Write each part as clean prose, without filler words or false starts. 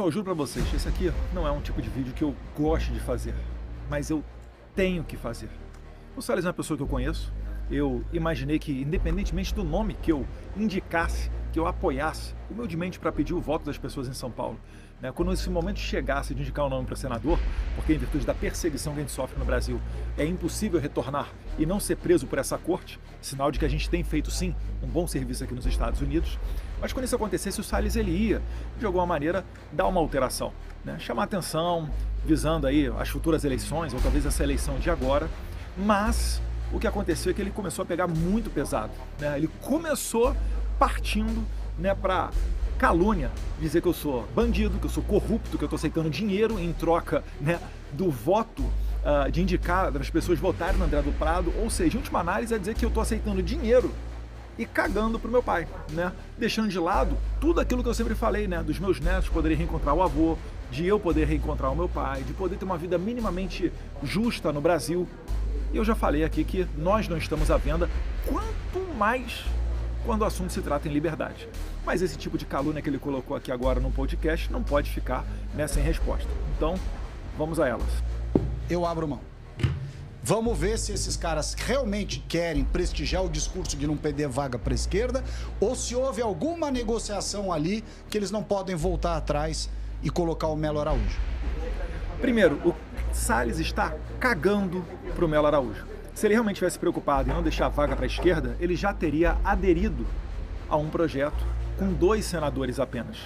Eu juro pra vocês, esse aqui não é um tipo de vídeo que eu gosto de fazer, mas eu tenho que fazer. O Salles é uma pessoa que eu conheço, eu imaginei que, independentemente do nome que eu indicasse, que eu apoiasse, humildemente para pedir o voto das pessoas em São Paulo, né? Quando esse momento chegasse de indicar um nome para senador, porque em virtude da perseguição que a gente sofre no Brasil, é impossível retornar e não ser preso por essa corte, sinal de que a gente tem feito sim um bom serviço aqui nos Estados Unidos, mas quando isso acontecesse, o Salles ele ia, de alguma maneira, dar uma alteração, né? Chamar atenção, visando aí as futuras eleições, ou talvez essa eleição de agora, mas o que aconteceu é que ele começou a pegar muito pesado, né? Ele começou partindo, né, para calúnia, dizer que eu sou bandido, que eu sou corrupto, que eu estou aceitando dinheiro em troca, né, do voto, de indicar as pessoas votarem no André do Prado, ou seja, em última análise é dizer que eu estou aceitando dinheiro e cagando pro meu pai, né, deixando de lado tudo aquilo que eu sempre falei, né, dos meus netos poderem reencontrar o avô, de eu poder reencontrar o meu pai, de poder ter uma vida minimamente justa no Brasil. E eu já falei aqui que nós não estamos à venda, quanto mais quando o assunto se trata em liberdade. Mas esse tipo de calúnia que ele colocou aqui agora no podcast não pode ficar, né, sem resposta. Então, vamos a elas. Eu abro mão. Vamos ver se esses caras realmente querem prestigiar o discurso de não perder vaga para a esquerda ou se houve alguma negociação ali que eles não podem voltar atrás e colocar o Melo Araújo. Primeiro, o Salles está cagando para o Melo Araújo. Se ele realmente tivesse preocupado em não deixar a vaga para a esquerda, ele já teria aderido a um projeto com 2 senadores apenas.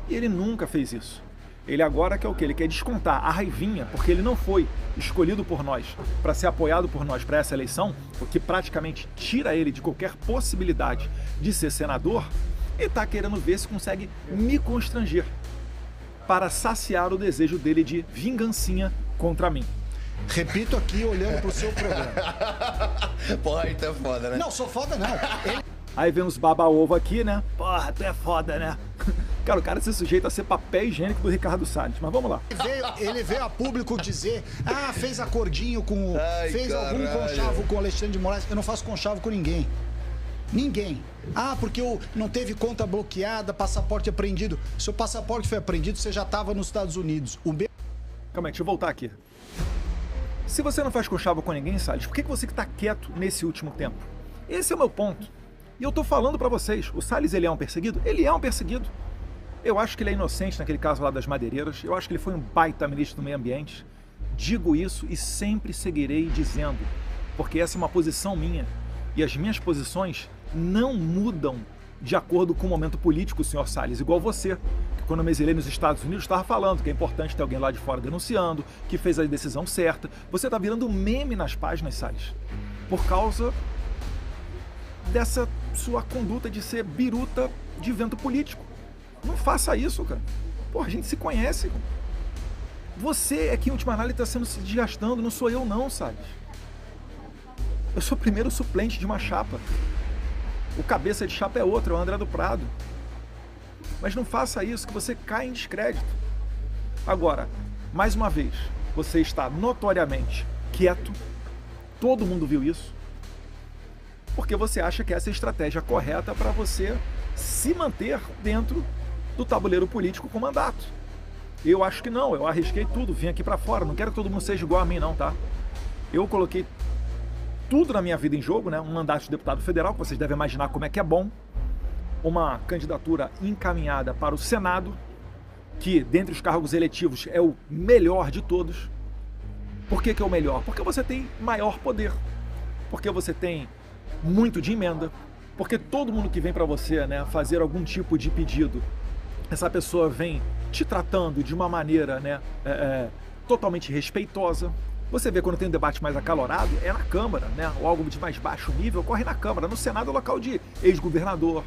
E ele nunca fez isso. Ele agora quer o quê? Ele quer descontar a raivinha, porque ele não foi escolhido por nós para ser apoiado por nós para essa eleição, o que praticamente tira ele de qualquer possibilidade de ser senador, e está querendo ver se consegue me constranger para saciar o desejo dele de vingancinha contra mim. Repito aqui, olhando pro seu programa. Porra, então é foda, né? Não, sou foda não. Aí vem uns baba-ovo aqui, né? Porra, tu é foda, né? Cara, o cara se sujeita a ser papel higiênico do Ricardo Salles, mas vamos lá. Ele veio a público dizer, fez acordinho com... fez caralho. algum conchavo com o Alexandre de Moraes. Eu não faço conchavo com ninguém. Ninguém. Porque não teve conta bloqueada, passaporte apreendido. Se o passaporte foi apreendido, você já estava nos Estados Unidos. Calma aí, deixa eu voltar aqui. Se você não faz conchavo com ninguém, Salles, por que você que tá quieto nesse último tempo? Esse é o meu ponto. E eu tô falando pra vocês, o Salles ele é um perseguido? Ele é um perseguido. Eu acho que ele é inocente naquele caso lá das madeireiras, eu acho que ele foi um baita ministro do meio ambiente. Digo isso e sempre seguirei dizendo, porque essa é uma posição minha. E as minhas posições não mudam de acordo com o momento político, senhor Salles, igual você, que quando eu me exilei nos Estados Unidos estava falando que é importante ter alguém lá de fora denunciando, que fez a decisão certa. Você está virando meme nas páginas, Salles, por causa dessa sua conduta de ser biruta de vento político. Não faça isso, cara. Pô, a gente se conhece. Você é que em última análise está sendo se desgastando, não sou eu não, Salles. Eu sou o primeiro suplente de uma chapa. O cabeça de chapa é outro, é o André do Prado. Mas não faça isso, que você cai em descrédito. Agora, mais uma vez, você está notoriamente quieto, todo mundo viu isso, porque você acha que essa é a estratégia correta para você se manter dentro do tabuleiro político com mandato. Eu acho que não, eu arrisquei tudo, vim aqui para fora, não quero que todo mundo seja igual a mim não, tá? Eu coloquei tudo na minha vida em jogo, né? Um mandato de deputado federal, que vocês devem imaginar como é que é bom, uma candidatura encaminhada para o Senado, que dentre os cargos eletivos é o melhor de todos. Por que é o melhor? Porque você tem maior poder, porque você tem muito de emenda, porque todo mundo que vem para você, né, fazer algum tipo de pedido, essa pessoa vem te tratando de uma maneira, né, totalmente respeitosa. Você vê quando tem um debate mais acalorado, é na Câmara, né? Ou algo de mais baixo nível ocorre na Câmara. No Senado é local de ex-governador,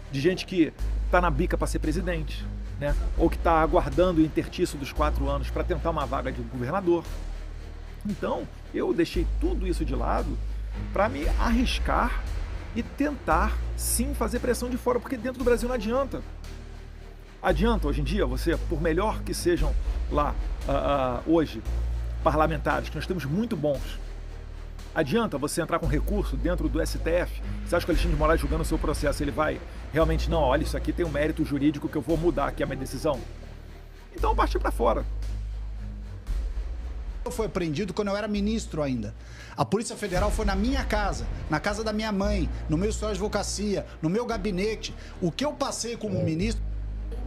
de gente que está na bica para ser presidente, né? Ou que está aguardando o interstício dos 4 anos para tentar uma vaga de governador. Então, eu deixei tudo isso de lado para me arriscar e tentar, sim, fazer pressão de fora, porque dentro do Brasil não adianta. Adianta, hoje em dia, você, por melhor que sejam lá hoje, parlamentares, que nós temos muito bons, adianta você entrar com recurso dentro do STF? Você acha que o Alexandre de Moraes julgando o seu processo, ele vai realmente, não, olha, isso aqui tem um mérito jurídico que eu vou mudar aqui a minha decisão? Então eu parti para fora. Foi apreendido quando eu era ministro ainda. A Polícia Federal foi na minha casa, na casa da minha mãe, no meu escritório de advocacia, no meu gabinete. O que eu passei como ministro...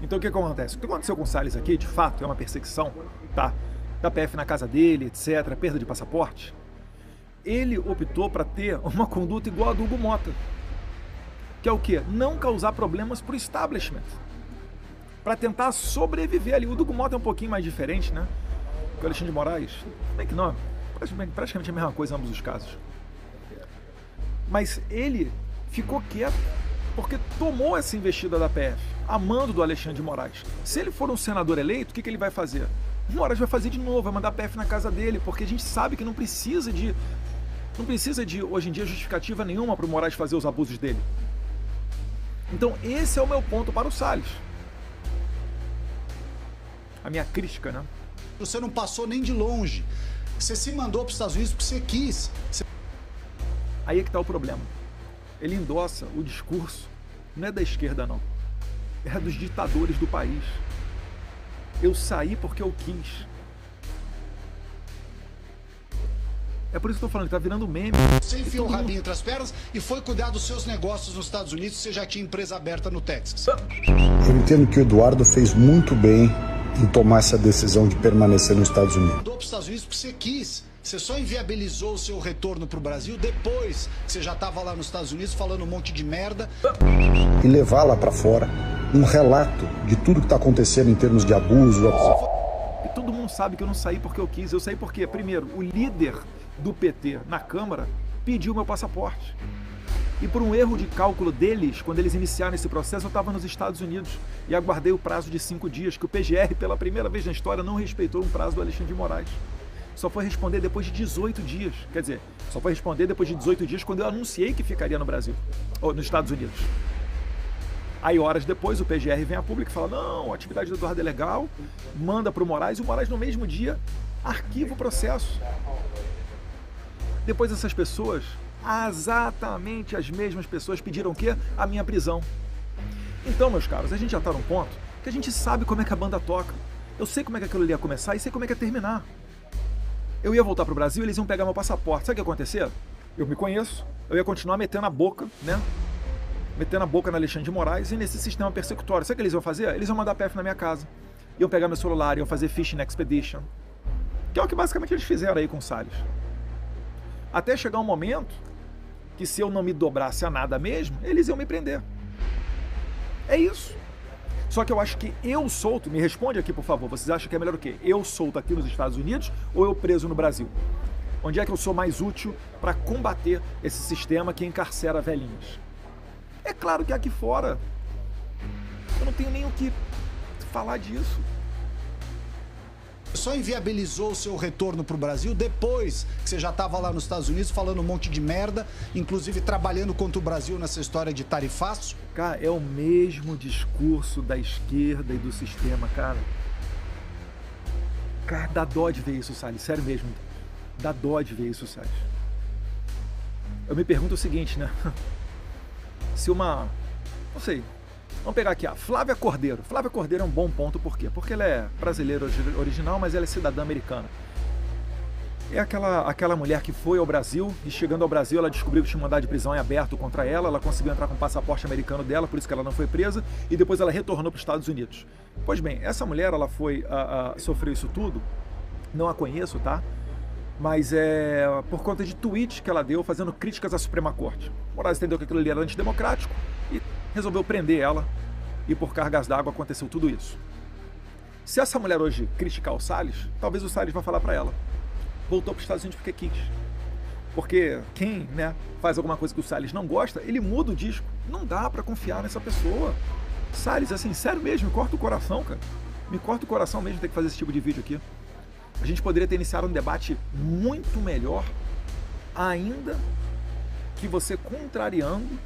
Então o que acontece? O que aconteceu com o Salles aqui, de fato, é uma perseguição, tá? Da PF na casa dele, etc., perda de passaporte. Ele optou para ter uma conduta igual a do Hugo Mota. Que é o quê? Não causar problemas pro establishment. Para tentar sobreviver ali. O do Hugo Mota é um pouquinho mais diferente, né? Que o Alexandre de Moraes, bem que não, praticamente a mesma coisa em ambos os casos. Mas ele ficou quieto porque tomou essa investida da PF, a mando do Alexandre de Moraes. Se ele for um senador eleito, o que ele vai fazer? O Moraes vai fazer de novo, vai mandar a PF na casa dele, porque a gente sabe que não precisa de, hoje em dia, justificativa nenhuma para o Moraes fazer os abusos dele. Então esse é o meu ponto para o Salles. A minha crítica, né? Você não passou nem de longe. Você se mandou para os Estados Unidos porque você quis. Aí é que está o problema. Ele endossa o discurso, não é da esquerda não, é dos ditadores do país. Eu saí porque eu quis. É por isso que eu tô falando, que tá virando meme. Você enfiou o rabinho entre as pernas e foi cuidar dos seus negócios nos Estados Unidos, você já tinha empresa aberta no Texas. Eu entendo que o Eduardo fez muito bem em tomar essa decisão de permanecer nos Estados Unidos. Mudou para os Estados Unidos porque você quis. Você só inviabilizou o seu retorno para o Brasil depois que você já estava lá nos Estados Unidos falando um monte de merda. E levar lá para fora um relato de tudo que está acontecendo em termos de abuso. E todo mundo sabe que eu não saí porque eu quis. Eu saí porque, primeiro, o líder do PT na Câmara pediu meu passaporte. E por um erro de cálculo deles, quando eles iniciaram esse processo, eu estava nos Estados Unidos e aguardei o prazo de 5 dias, que o PGR, pela primeira vez na história, não respeitou um prazo do Alexandre de Moraes. Só foi responder depois de 18 dias. Quer dizer, só foi responder depois de 18 dias quando eu anunciei que ficaria no Brasil, ou nos Estados Unidos. Aí, horas depois, o PGR vem a público e fala, não, a atividade do Eduardo é legal, manda para o Moraes, e o Moraes, no mesmo dia, arquiva o processo. Depois essas pessoas, exatamente as mesmas pessoas, pediram o quê? A minha prisão. Então, meus caros, a gente já está num ponto que a gente sabe como é que a banda toca. Eu sei como é que aquilo ali ia começar e sei como é que ia terminar. Eu ia voltar para o Brasil e eles iam pegar meu passaporte. Sabe o que ia acontecer? Eu me conheço, eu ia continuar metendo a boca, né? Metendo a boca no Alexandre de Moraes e nesse sistema persecutório. Sabe o que eles iam fazer? Eles iam mandar PF na minha casa. Iam pegar meu celular, iam fazer Fishing Expedition. Que é o que basicamente eles fizeram aí com o Salles. Até chegar um momento que se eu não me dobrasse a nada mesmo, eles iam me prender. É isso. Só que eu acho que eu solto, me responde aqui por favor, vocês acham que é melhor o quê? Eu solto aqui nos Estados Unidos ou eu preso no Brasil? Onde é que eu sou mais útil para combater esse sistema que encarcera velhinhos? É claro que aqui fora eu não tenho nem o que falar disso. Só inviabilizou o seu retorno para o Brasil depois que você já estava lá nos Estados Unidos falando um monte de merda, inclusive trabalhando contra o Brasil nessa história de tarifaço. Cara, é o mesmo discurso da esquerda e do sistema, cara. Cara, dá dó de ver isso, Salles, sério mesmo. Dá dó de ver isso, Salles. Eu me pergunto o seguinte, né? Se uma... não sei... Vamos pegar aqui a Flávia Cordeiro. Flávia Cordeiro é um bom ponto, por quê? Porque ela é brasileira original, mas ela é cidadã americana. É aquela mulher que foi ao Brasil e chegando ao Brasil ela descobriu que tinha um mandado de prisão em aberto contra ela, ela conseguiu entrar com o passaporte americano dela, por isso que ela não foi presa, e depois ela retornou para os Estados Unidos. Pois bem, essa mulher, ela foi, sofreu isso tudo, não a conheço, tá? Mas é por conta de tweets que ela deu fazendo críticas à Suprema Corte. Moraes entendeu que aquilo ali era antidemocrático e resolveu prender ela, e por cargas d'água aconteceu tudo isso. Se essa mulher hoje criticar o Salles, talvez o Salles vá falar para ela, voltou para os Estados Unidos porque quis. Porque quem, né, faz alguma coisa que o Salles não gosta, ele muda o disco. Não dá para confiar nessa pessoa. Salles, assim, sério mesmo, me corta o coração, cara. Me corta o coração mesmo ter que fazer esse tipo de vídeo aqui. A gente poderia ter iniciado um debate muito melhor, ainda que você contrariando,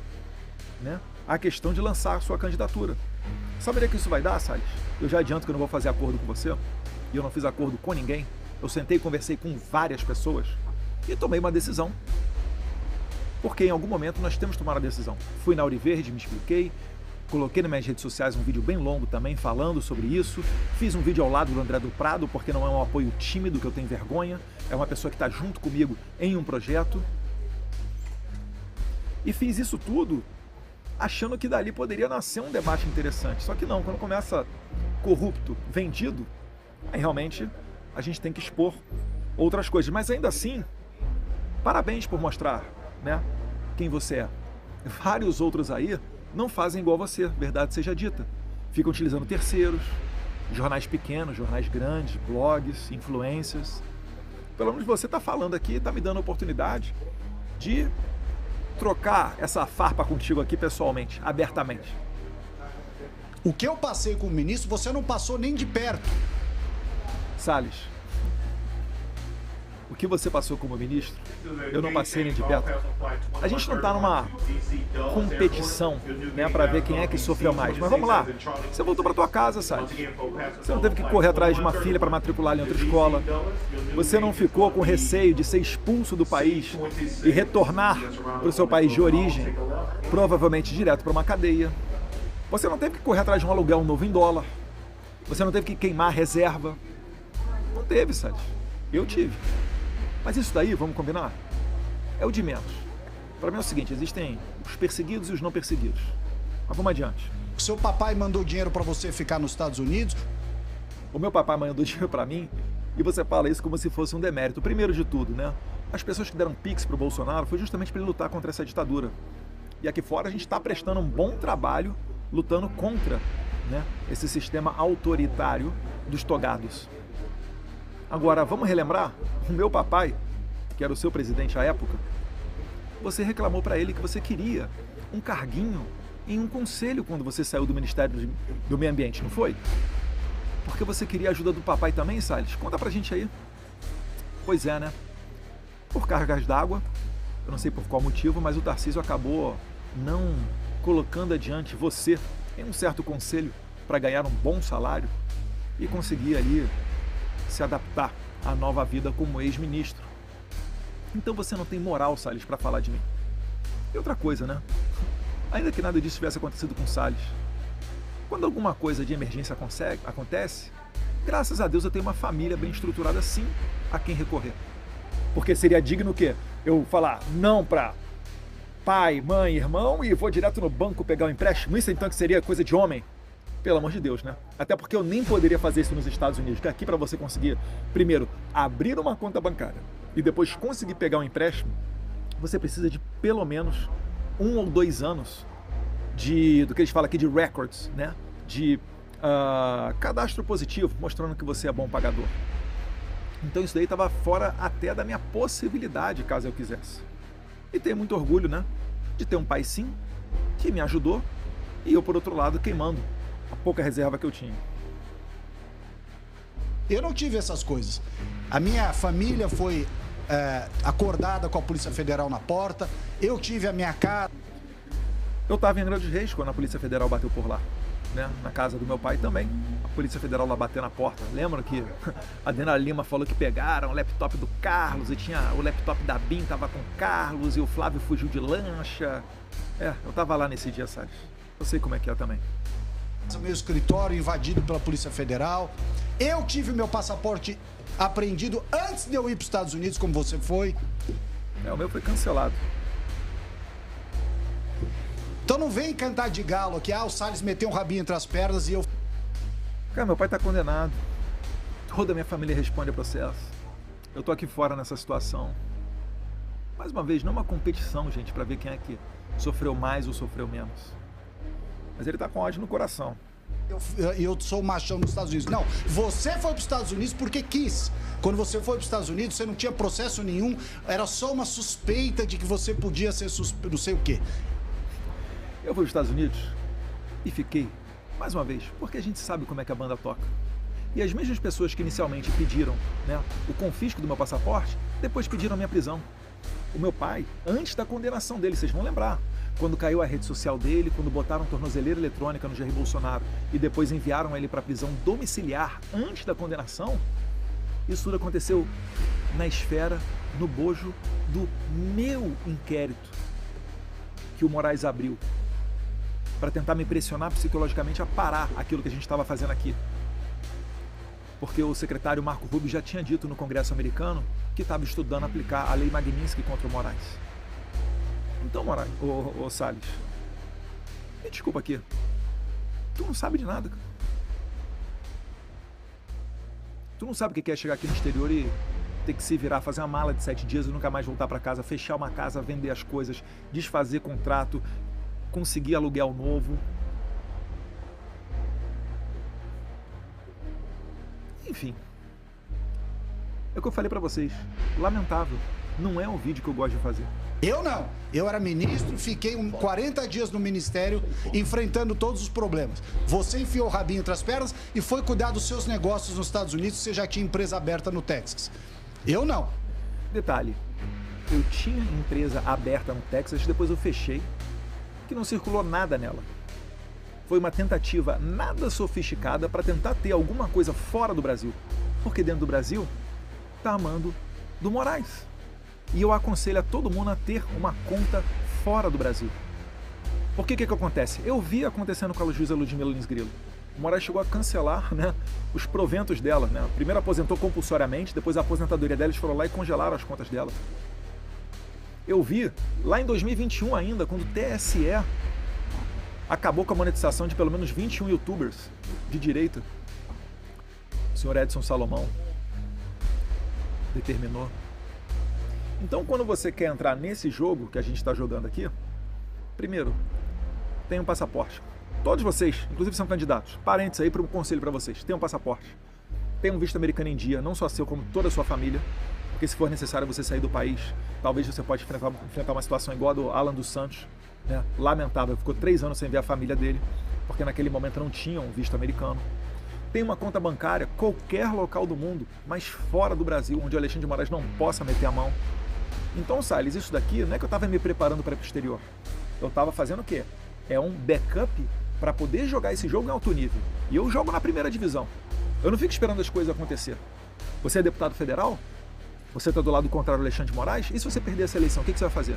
né, a questão de lançar a sua candidatura. Saberia que isso vai dar, Salles? Eu já adianto que eu não vou fazer acordo com você, e eu não fiz acordo com ninguém. Eu sentei e conversei com várias pessoas e tomei uma decisão. Porque em algum momento nós temos que tomar uma decisão. Fui na Auriverde, me expliquei, Coloquei nas minhas redes sociais um vídeo bem longo também falando sobre isso. Fiz um vídeo ao lado do André do Prado, porque não é um apoio tímido, que eu tenho vergonha. É uma pessoa que está junto comigo em um projeto. E fiz isso tudo achando que dali poderia nascer um debate interessante. Só que não, quando começa corrupto, vendido, aí realmente a gente tem que expor outras coisas. Mas ainda assim, parabéns por mostrar, né, quem você é. Vários outros aí não fazem igual você, verdade seja dita. Ficam utilizando terceiros, jornais pequenos, jornais grandes, blogs, influências. Pelo menos você está falando aqui, está me dando a oportunidade de trocar essa farpa contigo aqui pessoalmente, abertamente. O que eu passei com o ministro, você não passou nem de perto. Salles, o que você passou como ministro, eu não passei nem de perto. A gente não está numa competição, né, para ver quem é que sofreu mais. Mas vamos lá, você voltou para tua casa, Salles. Você não teve que correr atrás de uma filha para matricular em outra escola. Você não ficou com receio de ser expulso do país e retornar para o seu país de origem, provavelmente direto para uma cadeia. Você não teve que correr atrás de um aluguel novo em dólar. Você não teve que queimar a reserva. Não teve, Salles. Eu tive. Mas isso daí, vamos combinar, é o de menos. Para mim é o seguinte, existem os perseguidos e os não perseguidos. Mas vamos adiante. O seu papai mandou dinheiro para você ficar nos Estados Unidos? O meu papai mandou dinheiro para mim e você fala isso como se fosse um demérito. Primeiro de tudo, né? As pessoas que deram pix pro Bolsonaro foi justamente para ele lutar contra essa ditadura. E aqui fora a gente está prestando um bom trabalho lutando contra, né, esse sistema autoritário dos togados. Agora, vamos relembrar? O meu papai, que era o seu presidente à época, você reclamou para ele que você queria um carguinho em um conselho quando você saiu do Ministério do Meio Ambiente, não foi? Porque você queria a ajuda do papai também, Salles? Conta pra gente aí. Pois é, né? Por cargas d'água, eu não sei por qual motivo, mas o Tarcísio acabou não colocando adiante você em um certo conselho para ganhar um bom salário e conseguir ali se adaptar à nova vida como ex-ministro. Então você não tem moral, Salles, para falar de mim. E outra coisa, né? Ainda que nada disso tivesse acontecido com Salles, quando alguma coisa de emergência acontece, graças a Deus eu tenho uma família bem estruturada, sim, a quem recorrer. Porque seria digno o quê? Eu falar não para pai, mãe, irmão e vou direto no banco pegar um empréstimo? Isso então que seria coisa de homem? Pelo amor de Deus, né? Até porque eu nem poderia fazer isso nos Estados Unidos, que aqui para você conseguir, primeiro, abrir uma conta bancária e depois conseguir pegar um empréstimo, você precisa de pelo menos 1 ou 2 anos do que eles falam aqui de records, né? De cadastro positivo, mostrando que você é bom pagador. Então isso daí estava fora até da minha possibilidade, caso eu quisesse. E tenho muito orgulho, né? De ter um pai, sim, que me ajudou e eu, por outro lado, queimando a pouca reserva que eu tinha. Eu não tive essas coisas. A minha família foi acordada com a Polícia Federal na porta. Eu tive a minha casa. Eu estava em Angra dos Reis quando a Polícia Federal bateu por lá, né? Na casa do meu pai também. A Polícia Federal lá bateu na porta. Lembram que a Dena Lima falou que pegaram o laptop do Carlos e tinha o laptop da BIM, tava com o Carlos e o Flávio fugiu de lancha. Eu tava lá nesse dia, Salles. Eu sei como é que é também. Meu escritório invadido pela Polícia Federal. Eu tive meu passaporte apreendido antes de eu ir para os Estados Unidos, como você foi. O meu foi cancelado. Então não vem cantar de galo aqui, o Salles meteu um rabinho entre as pernas e eu... Cara, meu pai tá condenado. Toda a minha família responde ao processo. Eu tô aqui fora nessa situação. Mais uma vez, não é uma competição, gente, para ver quem é que sofreu mais ou sofreu menos. Mas ele tá com ódio no coração. Eu sou o machão dos Estados Unidos. Não, você foi para os Estados Unidos porque quis. Quando você foi para os Estados Unidos, você não tinha processo nenhum, era só uma suspeita de que você podia ser não sei o quê. Eu fui para os Estados Unidos e fiquei, mais uma vez, porque a gente sabe como é que a banda toca. E as mesmas pessoas que inicialmente pediram, né, o confisco do meu passaporte, depois pediram a minha prisão. O meu pai, antes da condenação dele, vocês vão lembrar, quando caiu a rede social dele, quando botaram tornozeleira eletrônica no Jair Bolsonaro e depois enviaram ele para a prisão domiciliar antes da condenação, isso tudo aconteceu na esfera, no bojo do meu inquérito que o Moraes abriu. para tentar me pressionar psicologicamente a parar aquilo que a gente estava fazendo aqui. Porque o secretário Marco Rubio já tinha dito no Congresso americano que estava estudando aplicar a lei Magnitsky contra o Moraes. Então, Moraes, ô Salles, me desculpa aqui, tu não sabe de nada, cara. Tu não sabe o que é chegar aqui no exterior e ter que se virar, fazer uma mala de 7 dias e nunca mais voltar para casa, fechar uma casa, vender as coisas, desfazer contrato, conseguir aluguel novo. Enfim, é o que eu falei pra vocês, lamentável, não é um vídeo que eu gosto de fazer. Eu não, eu era ministro, fiquei 40 dias no ministério enfrentando todos os problemas. Você enfiou o rabinho entre as pernas e foi cuidar dos seus negócios nos Estados Unidos, você já tinha empresa aberta no Texas. Eu não. Detalhe, eu tinha empresa aberta no Texas, depois eu fechei, que não circulou nada nela. Foi uma tentativa nada sofisticada para tentar ter alguma coisa fora do Brasil. Porque dentro do Brasil, tá a mando do Moraes. E eu aconselho a todo mundo a ter uma conta fora do Brasil. Porque o que acontece? Eu vi acontecendo com a juíza Ludmila Lins Grilo. O Moraes chegou a cancelar, né, os proventos dela. Né? Primeiro aposentou compulsoriamente, depois a aposentadoria dela, eles foram lá e congelaram as contas dela. Eu vi, lá em 2021 ainda, quando o TSE acabou com a monetização de pelo menos 21 youtubers de direita. O senhor Edson Salomão determinou. Então, quando você quer entrar nesse jogo que a gente está jogando aqui, primeiro, tenha um passaporte. Todos vocês, inclusive são candidatos, parentes aí para um conselho para vocês, tenham um passaporte. Tenham um visto americano em dia, não só seu, como toda a sua família, porque se for necessário você sair do país, talvez você pode enfrentar uma situação igual a do Alan dos Santos, né? Lamentável, ficou 3 anos sem ver a família dele, porque naquele momento não tinha um visto americano. Tem uma conta bancária, qualquer local do mundo, mas fora do Brasil, onde o Alexandre de Moraes não possa meter a mão. Então, Salles, isso daqui não é que eu estava me preparando para ir para o exterior. Eu estava fazendo o quê? É um backup para poder jogar esse jogo em alto nível. E eu jogo na primeira divisão. Eu não fico esperando as coisas acontecer. Você é deputado federal? Você está do lado contrário do Alexandre de Moraes? E se você perder essa eleição, o que você vai fazer?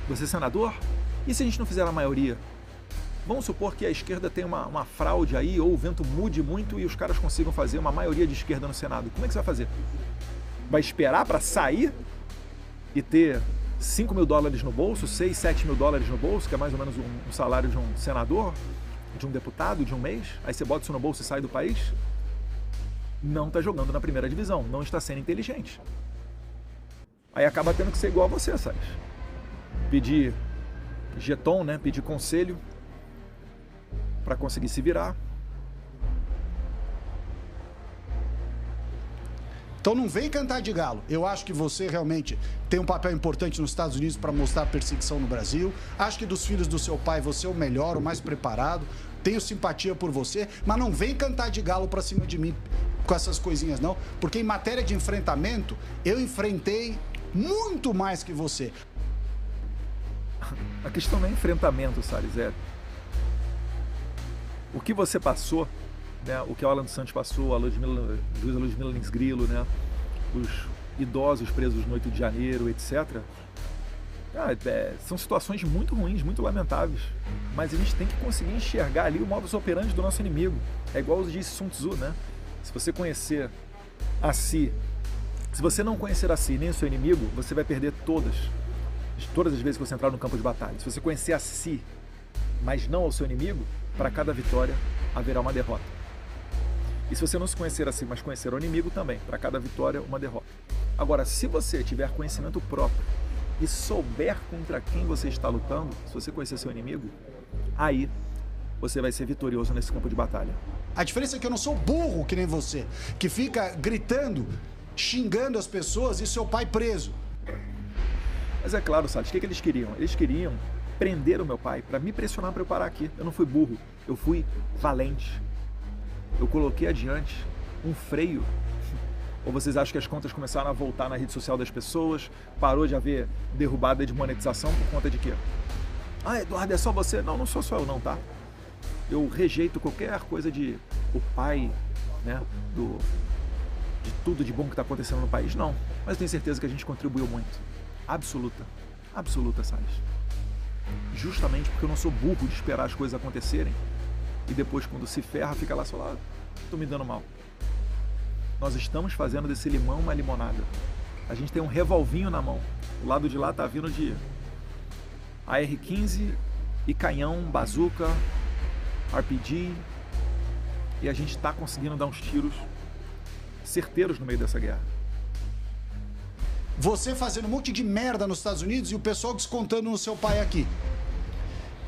Você é senador? E se a gente não fizer a maioria? Vamos supor que a esquerda tenha uma fraude aí, ou o vento mude muito e os caras consigam fazer uma maioria de esquerda no Senado. Como é que você vai fazer? Vai esperar para sair e ter 5 mil dólares no bolso, 6, 7 mil dólares no bolso, que é mais ou menos um salário de um senador, de um deputado, de um mês? Aí você bota isso no bolso e sai do país? Não está jogando na primeira divisão, não está sendo inteligente. Aí acaba tendo que ser igual a você, Salles. Pedir jeton, né? Pedir conselho para conseguir se virar. Então não vem cantar de galo. Eu acho que você realmente tem um papel importante nos Estados Unidos para mostrar a perseguição no Brasil. Acho que dos filhos do seu pai você é o melhor, o mais preparado. Tenho simpatia por você, mas não vem cantar de galo para cima de mim com essas coisinhas não, porque em matéria de enfrentamento, eu enfrentei muito mais que você. A questão não é enfrentamento, Salles, é o que você passou, né? O que o Alan dos Santos passou, a juíza Ludmila Lins Grilo, né? Os idosos presos no 8 de janeiro, etc. São situações muito ruins, muito lamentáveis, mas a gente tem que conseguir enxergar ali o modus operandi do nosso inimigo. É igual disse Sun Tzu, né? Se você conhecer a si, se você não conhecer a si nem o seu inimigo, você vai perder todas as vezes que você entrar no campo de batalha. Se você conhecer a si, mas não ao seu inimigo, para cada vitória haverá uma derrota. E se você não se conhecer a si, mas conhecer o inimigo também, para cada vitória uma derrota. Agora, se você tiver conhecimento próprio e souber contra quem você está lutando, se você conhecer seu inimigo, aí você vai ser vitorioso nesse campo de batalha. A diferença é que eu não sou burro que nem você, que fica gritando, xingando as pessoas e seu pai preso. Mas é claro, Salles, o que eles queriam? Eles queriam prender o meu pai para me pressionar para eu parar aqui. Eu não fui burro, eu fui valente. Eu coloquei adiante um freio. Ou vocês acham que as contas começaram a voltar na rede social das pessoas? Parou de haver derrubada de monetização por conta de quê? Ah, Eduardo, é só você? Não, não sou só eu não, tá? Eu rejeito qualquer coisa de o pai, né, de tudo de bom que está acontecendo no país. Não, mas eu tenho certeza que a gente contribuiu muito. Absoluta, Salles. justamente porque eu não sou burro de esperar as coisas acontecerem e depois, quando se ferra, fica lá só lá, tô me dando mal. Nós estamos fazendo desse limão uma limonada. A gente tem um revolvinho na mão. O lado de lá tá vindo de AR-15 e canhão, bazuca, RPG, e a gente tá conseguindo dar uns tiros certeiros no meio dessa guerra. Você fazendo um monte de merda nos Estados Unidos e o pessoal descontando no seu pai aqui.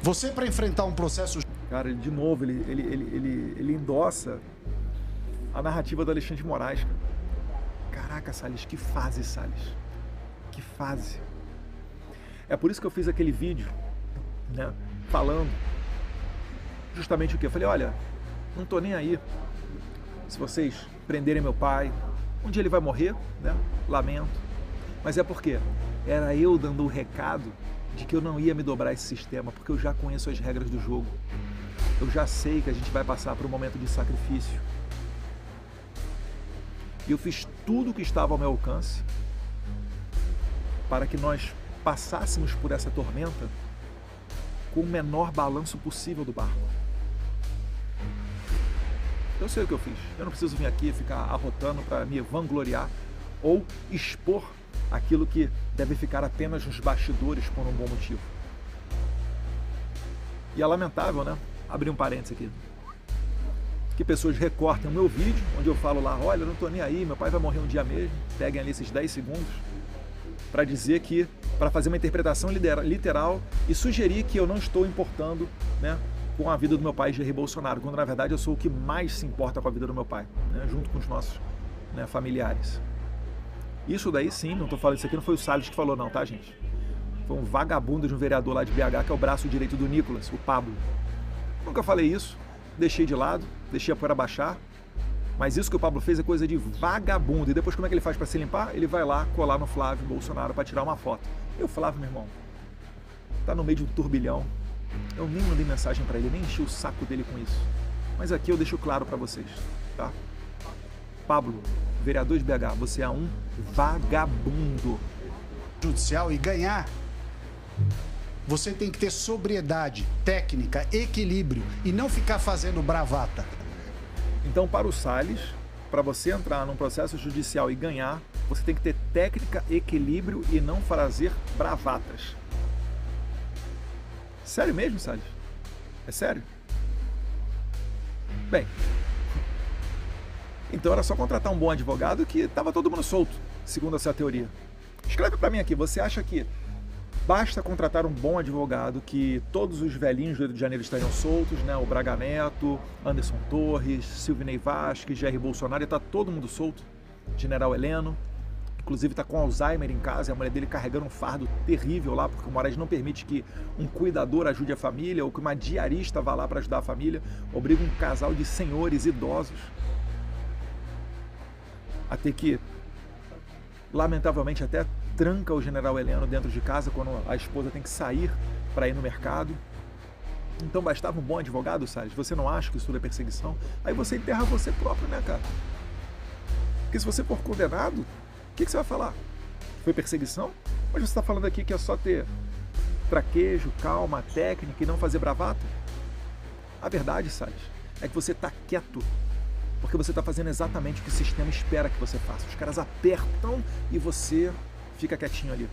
Você, para enfrentar um processo... Cara, de novo, ele endossa a narrativa do Alexandre de Moraes. Caraca, Salles, que fase, Salles. Que fase. É por isso que eu fiz aquele vídeo, né, falando justamente o quê? Eu falei, olha, não tô nem aí se vocês prenderem meu pai. Um dia ele vai morrer, né? Lamento. Mas é porque era eu dando o recado de que eu não ia me dobrar esse sistema, porque eu já conheço as regras do jogo. Eu já sei que a gente vai passar por um momento de sacrifício. E eu fiz tudo o que estava ao meu alcance para que nós passássemos por essa tormenta com o menor balanço possível do barco. Eu sei o que eu fiz. Eu não preciso vir aqui ficar arrotando para me vangloriar ou expor aquilo que deve ficar apenas nos bastidores por um bom motivo. E é lamentável, né? Abrir um parênteses aqui. Que pessoas recortem o meu vídeo, onde eu falo lá, olha, eu não tô nem aí, meu pai vai morrer um dia mesmo. Peguem ali esses 10 segundos para dizer que, para fazer uma interpretação literal e sugerir que eu não estou importando, né, com a vida do meu pai, Jair Bolsonaro, quando na verdade eu sou o que mais se importa com a vida do meu pai, né, junto com os nossos, né, familiares. Isso daí sim, não estou falando isso aqui, não foi o Salles que falou não, tá, gente? Foi um vagabundo de um vereador lá de BH, que é o braço direito do Nicolas, o Pablo. Nunca falei isso, deixei de lado, deixei a poeira baixar, mas isso que o Pablo fez é coisa de vagabundo. E depois como é que ele faz para se limpar? Ele vai lá colar no Flávio Bolsonaro para tirar uma foto. E o Flávio, meu irmão, tá no meio de um turbilhão. Eu nem mandei mensagem para ele, nem enchi o saco dele com isso. Mas aqui eu deixo claro para vocês, tá? Pablo, vereador de BH, você é um vagabundo. Judicial e ganhar, você tem que ter sobriedade, técnica, equilíbrio e não ficar fazendo bravata. Então, para o Salles, para você entrar num processo judicial e ganhar, você tem que ter técnica, equilíbrio e não fazer bravatas. Sério mesmo, Salles? É sério? Bem, então era só contratar um bom advogado que estava todo mundo solto, segundo essa teoria. Escreve para mim aqui, você acha que basta contratar um bom advogado que todos os velhinhos do Rio de Janeiro estariam soltos, né? O Braga Neto, Anderson Torres, Silvinei Vasquez, Jair Bolsonaro, e está todo mundo solto. General Heleno, inclusive está com Alzheimer em casa, e a mulher dele carregando um fardo terrível lá, porque o Moraes não permite que um cuidador ajude a família, ou que uma diarista vá lá para ajudar a família, obriga um casal de senhores idosos a ter que, lamentavelmente, até tranca o general Heleno dentro de casa quando a esposa tem que sair para ir no mercado. Então bastava um bom advogado, Salles? Você não acha que isso tudo é perseguição? Aí você enterra você próprio, né, cara? Porque se você for condenado, o que você vai falar? Foi perseguição? Mas você está falando aqui que é só ter traquejo, calma, técnica e não fazer bravata? A verdade, Salles, é que você está quieto porque você está fazendo exatamente o que o sistema espera que você faça. Os caras apertam e você fica quietinho ali.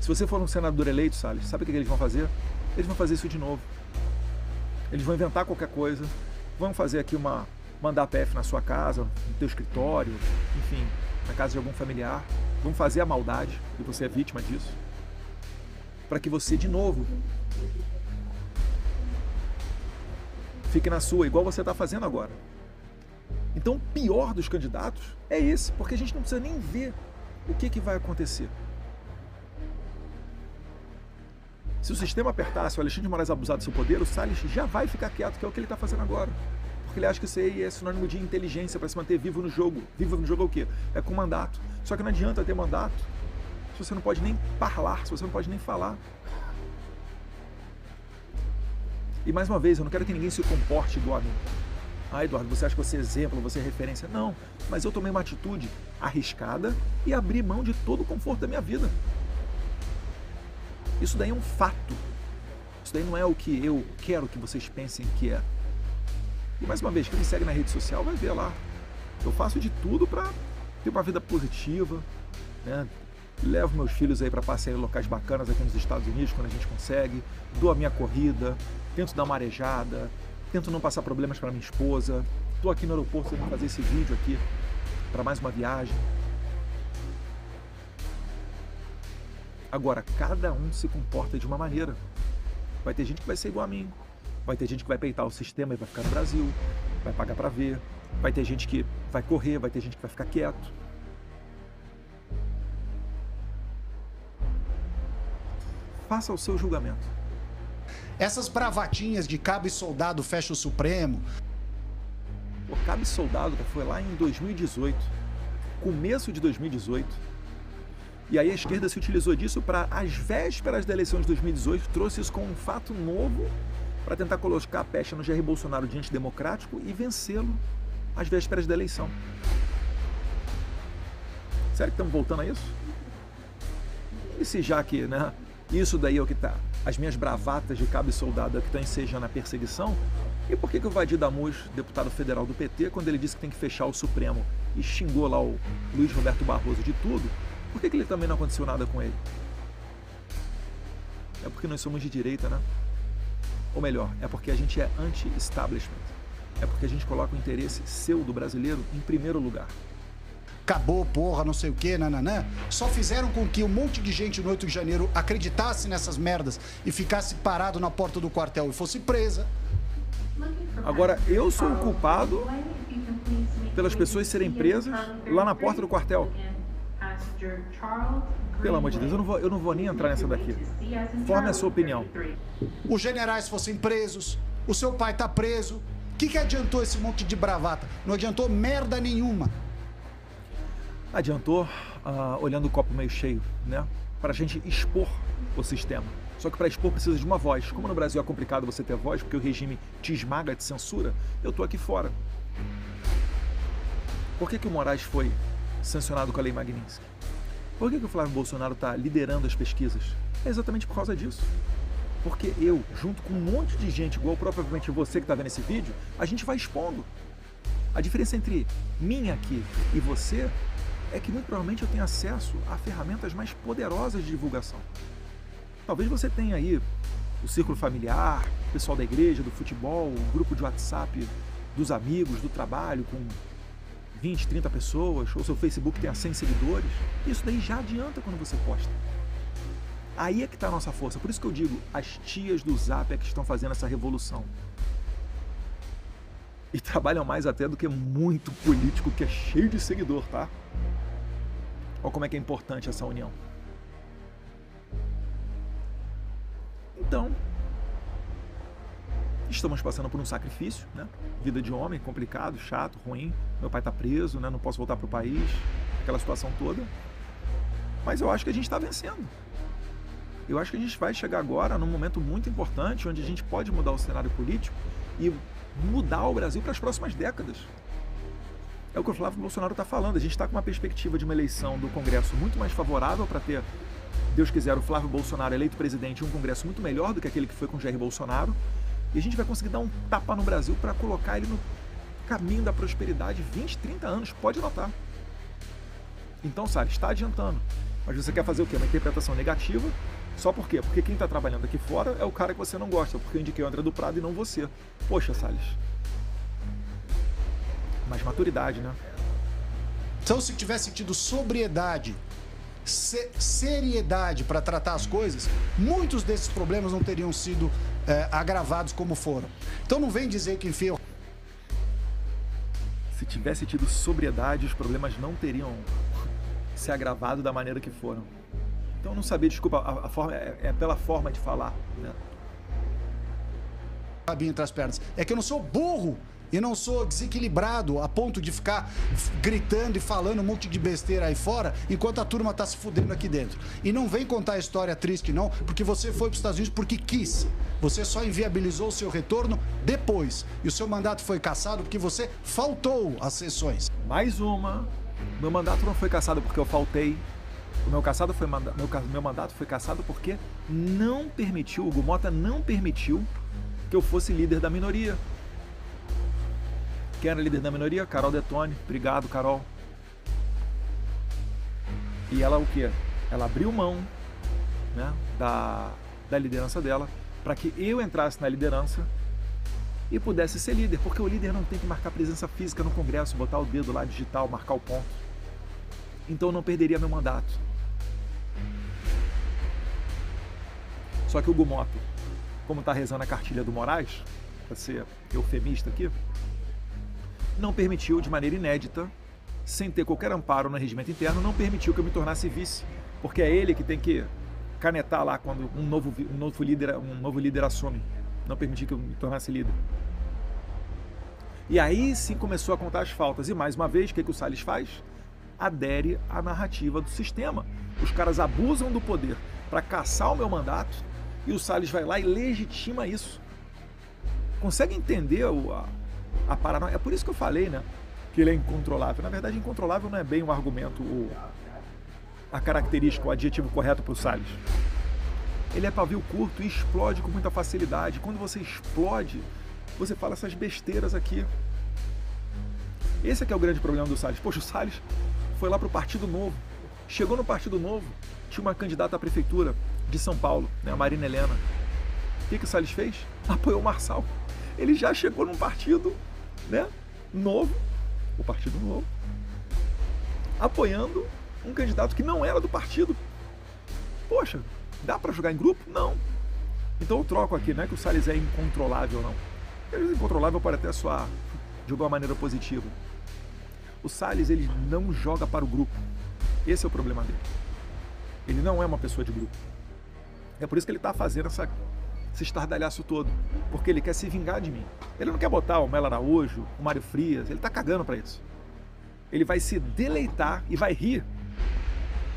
Se você for um senador eleito, Salles, sabe o que eles vão fazer? Eles vão fazer isso de novo. Eles vão inventar qualquer coisa, vão fazer aqui mandar PF na sua casa, no teu escritório, enfim, na casa de algum familiar, vão fazer a maldade, e você é vítima disso, para que você, de novo, fique na sua, igual você está fazendo agora. Então, o pior dos candidatos é esse, porque a gente não precisa nem ver o que vai acontecer. Se o sistema apertar, se o Alexandre de Moraes abusar do seu poder, o Salles já vai ficar quieto, que é o que ele está fazendo agora. Porque ele acha que isso aí é sinônimo de inteligência para se manter vivo no jogo. Vivo no jogo é o quê? É com mandato. Só que não adianta ter mandato se você não pode nem falar, se você não pode nem falar. E mais uma vez, eu não quero que ninguém se comporte igual a mim. Ah, Eduardo, você acha que você é exemplo, você é referência? Não, mas eu tomei uma atitude arriscada e abri mão de todo o conforto da minha vida. Isso daí é um fato. Isso daí não é o que eu quero que vocês pensem que é. E mais uma vez, quem me segue na rede social vai ver lá. Eu faço de tudo para ter uma vida positiva, né? Levo meus filhos aí para passear em locais bacanas aqui nos Estados Unidos, quando a gente consegue. Dou a minha corrida, tento dar uma arejada, tento não passar problemas para minha esposa. Estou aqui no aeroporto para fazer esse vídeo aqui para mais uma viagem. Agora, cada um se comporta de uma maneira. Vai ter gente que vai ser igual a mim. Vai ter gente que vai peitar o sistema e vai ficar no Brasil. Vai pagar para ver. Vai ter gente que vai correr, vai ter gente que vai ficar quieto. Faça o seu julgamento. Essas bravatinhas de cabo e soldado fecha o Supremo. O cabo e soldado foi lá em 2018, começo de 2018. E aí a esquerda se utilizou disso para, às vésperas da eleição de 2018, trouxe isso como um fato novo para tentar colocar a pecha no Jair Bolsonaro de antidemocrático e vencê-lo às vésperas da eleição. Sério que estamos voltando a isso? E se já que, né, isso daí é o que tá, as minhas bravatas de cabo e soldado é o que está ensejando a perseguição, e por que o Vadir Damus, deputado federal do PT, quando ele disse que tem que fechar o Supremo e xingou lá o Luiz Roberto Barroso de tudo, por que ele também não aconteceu nada com ele? É porque nós somos de direita, né? Ou melhor, é porque a gente é anti-establishment. É porque a gente coloca o interesse seu do brasileiro em primeiro lugar. Acabou, porra, não sei o quê, nananã. Só fizeram com que um monte de gente no 8 de janeiro acreditasse nessas merdas e ficasse parado na porta do quartel e fosse presa. Agora, eu sou o culpado pelas pessoas serem presas lá na porta do quartel. Pelo amor de Deus, eu não vou nem entrar nessa daqui. Forme a sua opinião. Os generais fossem presos, o seu pai tá preso. O que adiantou esse monte de bravata? Não adiantou merda nenhuma. Adiantou, olhando o copo meio cheio, né? Para a gente expor o sistema. Só que para expor precisa de uma voz. Como no Brasil é complicado você ter voz, porque o regime te esmaga, te censura, eu tô aqui fora. Por que o Moraes foi sancionado com a Lei Magnitsky? Por que o Flávio Bolsonaro está liderando as pesquisas? É exatamente por causa disso. Porque eu, junto com um monte de gente, igual provavelmente você que está vendo esse vídeo, a gente vai expondo. A diferença entre mim aqui e você é que muito provavelmente eu tenho acesso a ferramentas mais poderosas de divulgação. Talvez você tenha aí o círculo familiar, o pessoal da igreja, do futebol, o grupo de WhatsApp dos amigos, do trabalho, com 20, 30 pessoas, ou seu Facebook tenha 100 seguidores. Isso daí já adianta quando você posta. Aí é que está a nossa força. Por isso que eu digo, as tias do Zap é que estão fazendo essa revolução. E trabalham mais até do que muito político que é cheio de seguidor, tá? Olha como é que é importante essa união. Então, estamos passando por um sacrifício, né? Vida de homem, complicado, chato, ruim. Meu pai está preso, né? Não posso voltar para o país, aquela situação toda. Mas eu acho que a gente está vencendo. Eu acho que a gente vai chegar agora num momento muito importante, onde a gente pode mudar o cenário político e mudar o Brasil para as próximas décadas. É o que o Flávio Bolsonaro está falando. A gente está com uma perspectiva de uma eleição do Congresso muito mais favorável para ter, Deus quiser, o Flávio Bolsonaro eleito presidente em um Congresso muito melhor do que aquele que foi com o Jair Bolsonaro. E a gente vai conseguir dar um tapa no Brasil para colocar ele no caminho da prosperidade 20, 30 anos. Pode notar. Então, Salles, está adiantando. Mas você quer fazer o quê? Uma interpretação negativa. Só por quê? Porque quem está trabalhando aqui fora é o cara que você não gosta. Porque eu indiquei o André do Prado e não você. Poxa, Salles. Mais maturidade, né? Então, se tivesse tido sobriedade, seriedade para tratar as coisas, muitos desses problemas não teriam sido agravados como foram. Então não vem dizer que enfia. Se tivesse tido sobriedade, os problemas não teriam se agravado da maneira que foram. Então eu não sabia, desculpa, a forma é pela forma de falar, né? Rabinho entre as pernas. É que eu não sou burro e não sou desequilibrado a ponto de ficar gritando e falando um monte de besteira aí fora enquanto a turma tá se fudendo aqui dentro. E não vem contar a história triste não, porque você foi para os Estados Unidos porque quis. Você só inviabilizou o seu retorno depois. E o seu mandato foi cassado porque você faltou às sessões. Mais uma. Meu mandato não foi cassado porque eu faltei. Meu mandato foi cassado porque o Hugo Mota não permitiu que eu fosse líder da minoria. Quem era líder da minoria? Carol Detone. Obrigado, Carol. E ela o quê? Ela abriu mão, né, da liderança dela para que eu entrasse na liderança e pudesse ser líder, porque o líder não tem que marcar presença física no Congresso, botar o dedo lá digital, marcar o ponto. Então eu não perderia meu mandato. Só que o Hugo Mota, como está rezando a cartilha do Moraes, para ser eufemista aqui, não permitiu de maneira inédita, sem ter qualquer amparo no regimento interno, não permitiu que eu me tornasse vice, porque é ele que tem que canetar lá quando um novo líder assume. Não permitiu que eu me tornasse líder. E aí sim começou a contar as faltas. E mais uma vez, o que o Salles faz? Adere à narrativa do sistema. Os caras abusam do poder para caçar o meu mandato e o Salles vai lá e legitima isso. Consegue entender a paranoia? É por isso que eu falei, né? Que ele é incontrolável. Na verdade, incontrolável não é bem um argumento, a característica, o adjetivo correto para o Salles. Ele é pavio curto e explode com muita facilidade. Quando você explode, você fala essas besteiras aqui. Esse aqui é o grande problema do Salles. Poxa, o Salles foi lá para o Partido Novo. Chegou no Partido Novo, tinha uma candidata à prefeitura de São Paulo, né, a Marina Helena. O que o Salles fez? Apoiou o Marçal. Ele já chegou num partido, né, novo, o Partido Novo, apoiando um candidato que não era do partido. Poxa, dá para jogar em grupo? Não. Então eu troco aqui, não é que o Salles é incontrolável, não. Ele é incontrolável pode até soar de alguma maneira positiva. O Salles, ele não joga para o grupo. Esse é o problema dele. Ele não é uma pessoa de grupo. É por isso que ele está fazendo esse estardalhaço todo. Porque ele quer se vingar de mim. Ele não quer botar o Melo Araújo, o Mário Frias, ele está cagando para isso. Ele vai se deleitar e vai rir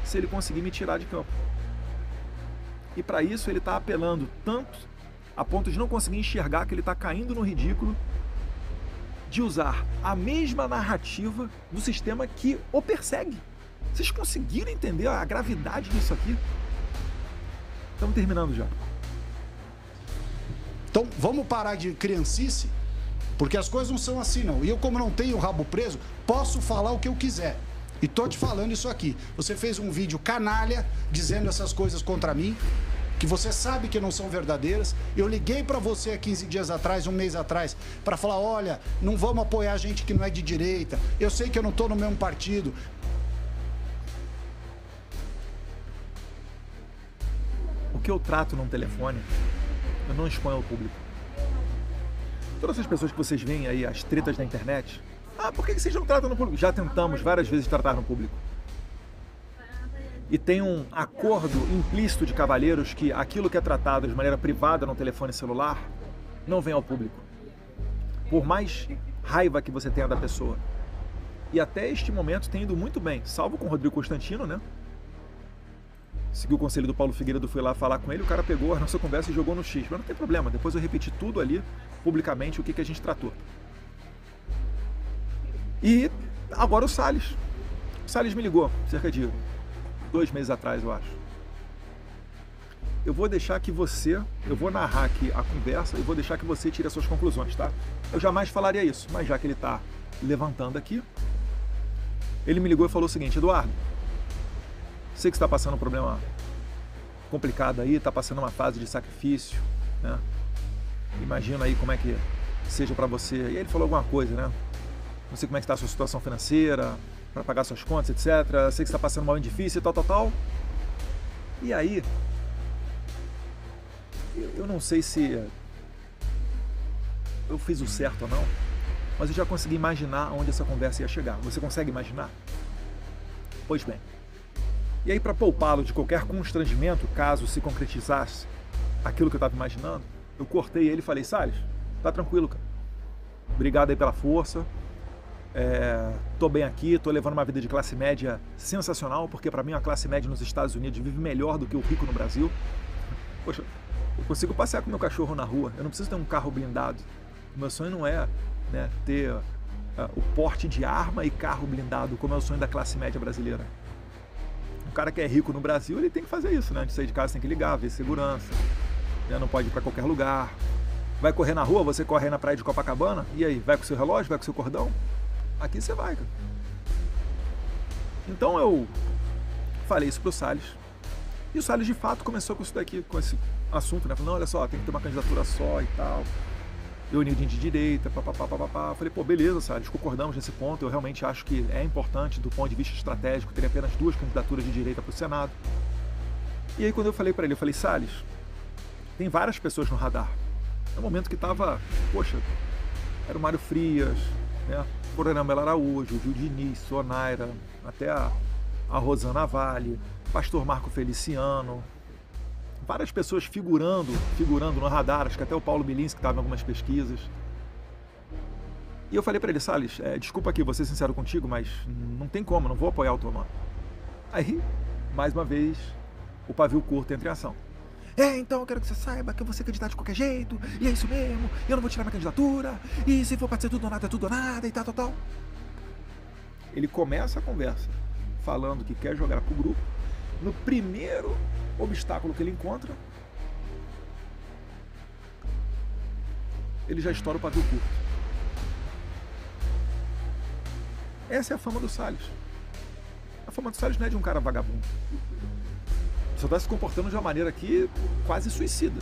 se ele conseguir me tirar de campo. E para isso ele está apelando tanto a ponto de não conseguir enxergar que ele está caindo no ridículo de usar a mesma narrativa do sistema que o persegue. Vocês conseguiram entender a gravidade disso aqui? Estamos terminando já. Então vamos parar de criancice, porque as coisas não são assim não. E eu, como não tenho o rabo preso, posso falar o que eu quiser. E tô te falando isso aqui. Você fez um vídeo canalha dizendo essas coisas contra mim, que você sabe que não são verdadeiras. Eu liguei para você há 15 dias atrás, um mês atrás, para falar, olha, não vamos apoiar gente que não é de direita. Eu sei que eu não tô no mesmo partido. O que eu trato num telefone, eu não exponho ao público. Todas essas pessoas que vocês veem aí, as tretas da internet, por que vocês não tratam no público? Já tentamos várias vezes tratar no público. E tem um acordo implícito de cavalheiros que aquilo que é tratado de maneira privada no telefone celular não vem ao público. Por mais raiva que você tenha da pessoa. E até este momento tem ido muito bem, salvo com o Rodrigo Constantino, né? Seguiu o conselho do Paulo Figueiredo, fui lá falar com ele, o cara pegou a nossa conversa e jogou no X. Mas não tem problema, depois eu repeti tudo ali, publicamente, o que a gente tratou. E agora o Salles. O Salles me ligou, cerca de 2 meses atrás, eu acho. Eu vou narrar aqui a conversa e vou deixar que você tire as suas conclusões, tá? Eu jamais falaria isso, mas já que ele está levantando aqui, ele me ligou e falou o seguinte, Eduardo, sei que você está passando um problema complicado aí, está passando uma fase de sacrifício, né? Imagina aí como é que seja para você. E aí ele falou alguma coisa, né? Não sei como é que está a sua situação financeira, para pagar suas contas, etc. Sei que você está passando um momento difícil e tal. E aí, eu não sei se eu fiz o certo ou não, mas eu já consegui imaginar onde essa conversa ia chegar. Você consegue imaginar? Pois bem. E aí, para poupá-lo de qualquer constrangimento, caso se concretizasse aquilo que eu estava imaginando, eu cortei ele e falei, Salles, tá tranquilo, cara. Obrigado aí pela força. Tô bem aqui, tô levando uma vida de classe média sensacional, porque para mim a classe média nos Estados Unidos vive melhor do que o rico no Brasil. Poxa, eu consigo passear com meu cachorro na rua, eu não preciso ter um carro blindado. O meu sonho não é, né, ter o porte de arma e carro blindado, como é o sonho da classe média brasileira. cara que é rico no Brasil, ele tem que fazer isso, né? Antes de sair de casa tem que ligar, ver segurança, né? Não pode ir para qualquer lugar. Vai correr na rua, você corre aí na praia de Copacabana, e aí, vai com o seu relógio, vai com o seu cordão? Aqui você vai, cara. Então eu falei isso pro Salles, e o Salles de fato começou com isso daqui, com esse assunto, né? Falou, não, olha só, tem que ter uma candidatura só e tal. Eu unidinho de direita, papapá. Falei, pô, beleza, Salles, concordamos nesse ponto. Eu realmente acho que é importante, do ponto de vista estratégico, ter apenas 2 candidaturas de direita para o Senado. E aí, quando eu falei para ele, eu falei, Salles, tem várias pessoas no radar. No momento que tava, poxa, era o Mário Frias, né? Coronel Melo Araújo, o Gil Diniz, Sonaira, até a Rosana Vale, Pastor Marco Feliciano. Várias pessoas figurando no radar, acho que até o Paulo Bilinski estava em algumas pesquisas. E eu falei para ele, Salles, desculpa aqui, vou ser sincero contigo, mas não tem como, não vou apoiar o teu nome. Aí, mais uma vez, o pavio curto entra em ação. Então eu quero que você saiba que eu vou ser candidato de qualquer jeito, e é isso mesmo, eu não vou tirar minha candidatura, e se for para ser tudo ou nada, é tudo ou nada, e tal. Ele começa a conversa falando que quer jogar pro grupo. No primeiro obstáculo que ele encontra, ele já estoura o pavio curto. Essa é a fama do Salles. A fama do Salles não é de um cara vagabundo. Só está se comportando de uma maneira aqui quase suicida.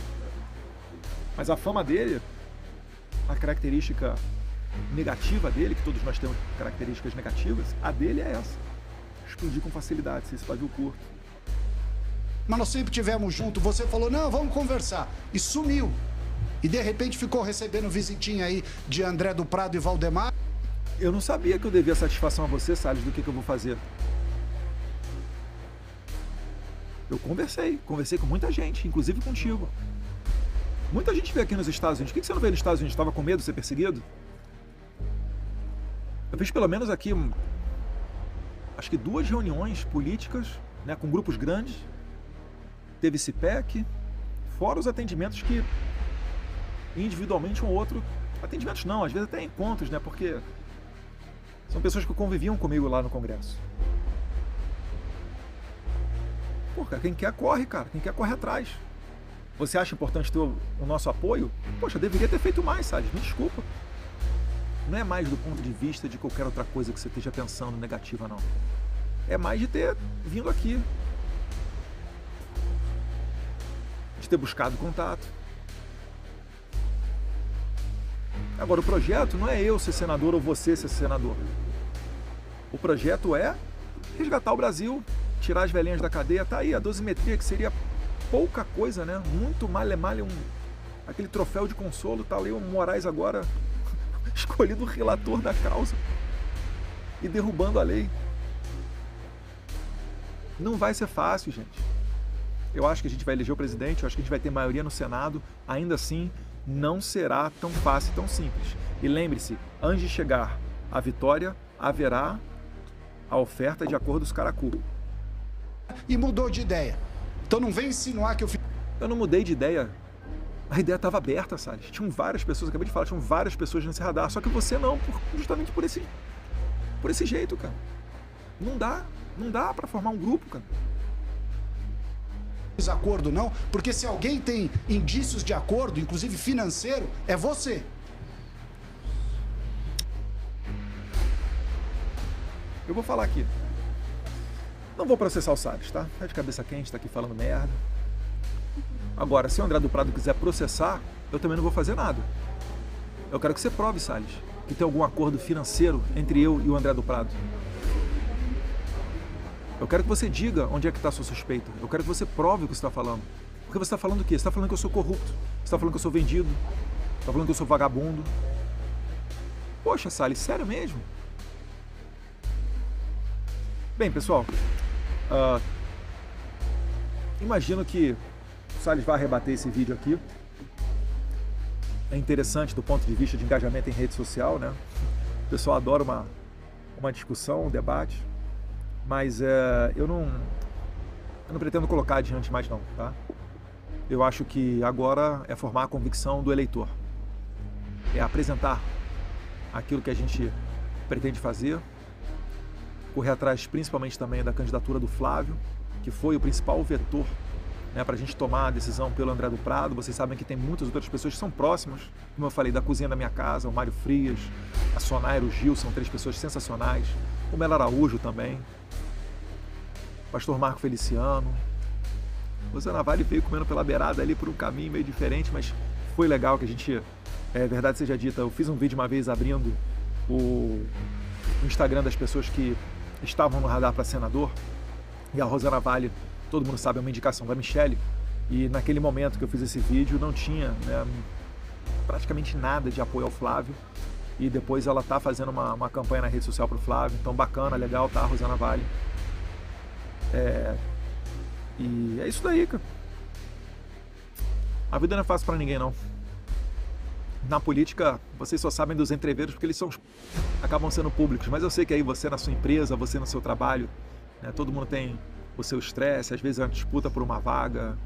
Mas a fama dele, a característica negativa dele, que todos nós temos características negativas, a dele é essa. Explodir com facilidade, se esse pavio curto. Mas nós sempre tivemos junto, você falou, não, vamos conversar, e sumiu. E de repente ficou recebendo visitinha aí de André do Prado e Valdemar. Eu não sabia que eu devia satisfação a você, Salles, do que eu vou fazer. Eu conversei com muita gente, inclusive contigo. Muita gente veio aqui nos Estados Unidos. Por que você não veio nos Estados Unidos? Estava com medo de ser perseguido? Eu fiz pelo menos aqui, acho que 2 reuniões políticas, né, com grupos grandes. Teve CIPEC, fora os atendimentos que individualmente um ou outro... Atendimentos não, às vezes até encontros, né? Porque são pessoas que conviviam comigo lá no Congresso. Pô, cara, quem quer corre, cara. Quem quer corre atrás. Você acha importante ter o nosso apoio? Poxa, eu deveria ter feito mais, Salles. Me desculpa. Não é mais do ponto de vista de qualquer outra coisa que você esteja pensando negativa, não. É mais de ter vindo aqui. De ter buscado contato. Agora, o projeto não é eu ser senador ou você ser senador. O projeto é resgatar o Brasil, tirar as velhinhas da cadeia. Tá aí a dosimetria, que seria pouca coisa, né? Muito male aquele troféu de consolo. Tá ali o Moraes agora escolhido relator da causa e derrubando a lei. Não vai ser fácil, gente. Eu acho que a gente vai eleger o presidente, eu acho que a gente vai ter maioria no Senado. Ainda assim, não será tão fácil e tão simples. E lembre-se, antes de chegar à vitória, haverá a oferta de acordos Caracu. E mudou de ideia. Então não vem insinuar que eu... Eu não mudei de ideia. A ideia estava aberta, Salles. Tinham várias pessoas, acabei de falar, tinham várias pessoas nesse radar. Só que você não, justamente por esse jeito, cara. Não dá para formar um grupo, cara. Acordo não, porque se alguém tem indícios de acordo, inclusive financeiro, é você. Eu vou falar aqui. Não vou processar o Salles, tá? Tá de cabeça quente, tá aqui falando merda. Agora, se o André do Prado quiser processar, eu também não vou fazer nada. Eu quero que você prove, Salles, que tem algum acordo financeiro entre eu e o André do Prado. Eu quero que você diga onde é que está a sua suspeita. Eu quero que você prove o que você está falando. Porque você está falando o quê? Você está falando que eu sou corrupto. Você está falando que eu sou vendido. Você está falando que eu sou vagabundo. Poxa, Salles, sério mesmo? Bem, pessoal, imagino que o Salles vai rebater esse vídeo aqui. É interessante do ponto de vista de engajamento em rede social, né? O pessoal adora uma discussão, um debate. Mas eu não pretendo colocar adiante mais não, tá? Eu acho que agora é formar a convicção do eleitor. É apresentar aquilo que a gente pretende fazer, correr atrás principalmente também da candidatura do Flávio, que foi o principal vetor, né, para a gente tomar a decisão pelo André do Prado. Vocês sabem que tem muitas outras pessoas que são próximas, como eu falei, da cozinha da minha casa, o Mário Frias, a Sonaira, o Gil, são 3 pessoas sensacionais, o Melo Araújo também, o pastor Marco Feliciano. O Zé Navalli veio comendo pela beirada ali por um caminho meio diferente, mas foi legal que a gente, verdade seja dita, eu fiz um vídeo uma vez abrindo o Instagram das pessoas que estavam no radar para senador, e a Rosana Vale, todo mundo sabe, é uma indicação da Michelle, e naquele momento que eu fiz esse vídeo não tinha, né, praticamente nada de apoio ao Flávio, e depois ela tá fazendo uma campanha na rede social pro Flávio, então bacana, legal, tá, Rosana Vale. E é isso daí, cara. A vida não é fácil para ninguém, não. Na política, vocês só sabem dos entreveros porque eles acabam sendo públicos, mas eu sei que aí você na sua empresa, você no seu trabalho, né, todo mundo tem o seu estresse, às vezes é uma disputa por uma vaga,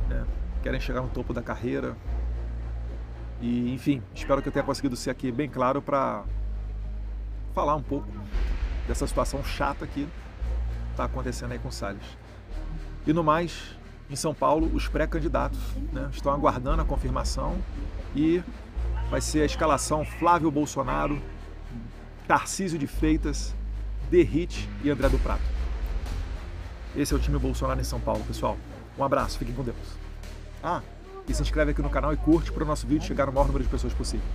né, querem chegar no topo da carreira. E, enfim, espero que eu tenha conseguido ser aqui bem claro para falar um pouco dessa situação chata que está acontecendo aí com o Salles. E no mais, em São Paulo, os pré-candidatos, né, estão aguardando a confirmação e vai ser a escalação Flávio Bolsonaro, Tarcísio de Freitas, Derrite e André do Prado. Esse é o time Bolsonaro em São Paulo, pessoal. Um abraço, fiquem com Deus. E se inscreve aqui no canal e curte para o nosso vídeo chegar no maior número de pessoas possível.